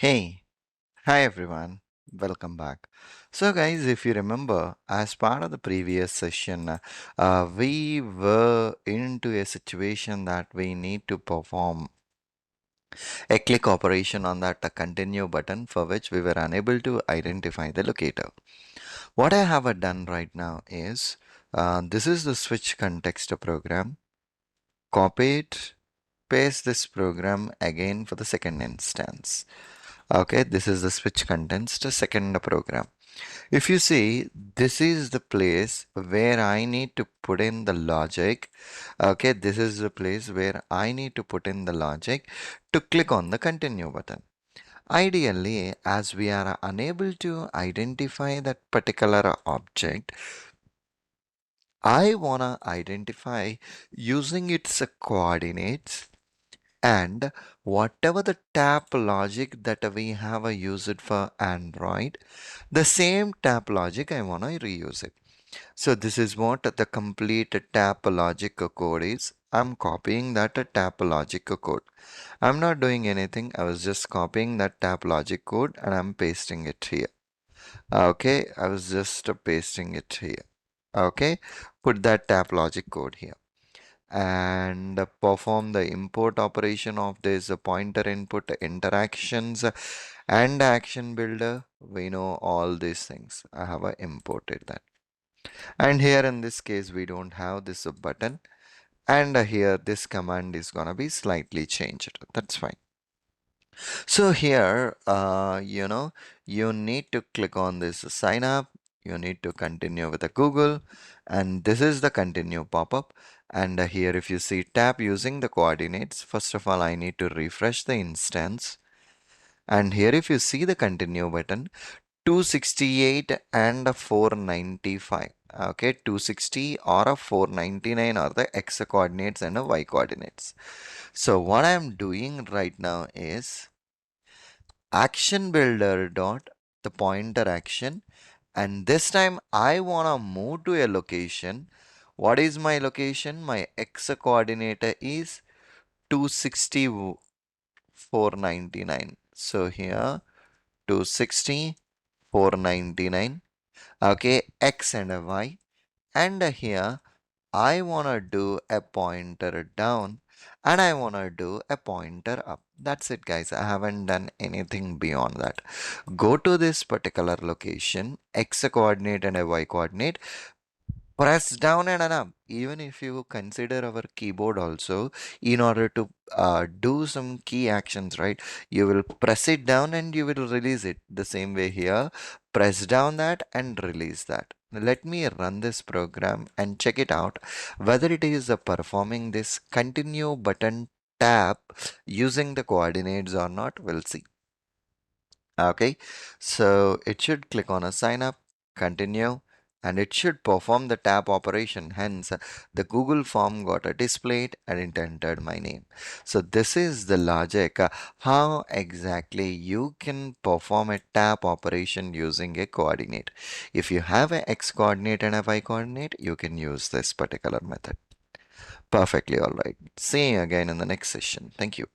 Hey, hi everyone, welcome back. So, guys, if you remember, as part of the previous session, we were into a situation that we need to perform a click operation on that continue button for which we were unable to identify the locator. What I have done right now is this is the switch context program. Copy it, paste this program again for the second instance. Okay, this is the switch contents to second program. If you see, this is the place where I need to put in the logic. Okay, this is the place where I need to put in the logic to click on the continue button. Ideally, as we are unable to identify that particular object, I wanna identify using its coordinates and whatever the tap logic that we have used for Android, the same tap logic I want to reuse it. So this is what the complete tap logic code is. I'm copying that tap logic code. I'm not doing anything. I was just copying that tap logic code and I'm pasting it here. Okay, I was just pasting it here. Okay, put that tap logic code here and perform the import operation of this pointer input interactions and action builder. We know all these things. I have imported that. And here in this case, we don't have this button. And here this command is gonna be slightly changed. That's fine. So here, you need to click on this sign up. You need to continue with the Google, and this is the continue pop-up. And here, if you see tap using the coordinates, first of all, I need to refresh the instance. And here, if you see the continue button, 268 and a 495. Okay, 260 or a 499 are the x coordinates and a y coordinates. So what I'm doing right now is action builder dot the pointer action, and this time I want to move to a location. What is my location? My x coordinate is 260 499. So here 260 499. Okay, x and a y, and here I want to do a pointer down and I want to do a pointer up. That's it, guys. I haven't done anything beyond that. Go to this particular location, x coordinate and a y coordinate, press down and up. Even if you consider our keyboard also, in order to do some key actions, right, you will press it down and you will release it. The same way here, press down that and release that. Let me run this program and check it out whether it is performing this continue button tap using the coordinates or not. We'll see. Okay, so it should click on a sign up, continue, and it should perform the tap operation. Hence, the Google form got displayed and it entered my name. So this is the logic, how exactly you can perform a tap operation using a coordinate. If you have a x coordinate and a y coordinate, you can use this particular method. Perfectly all right. See you again in the next session. Thank you.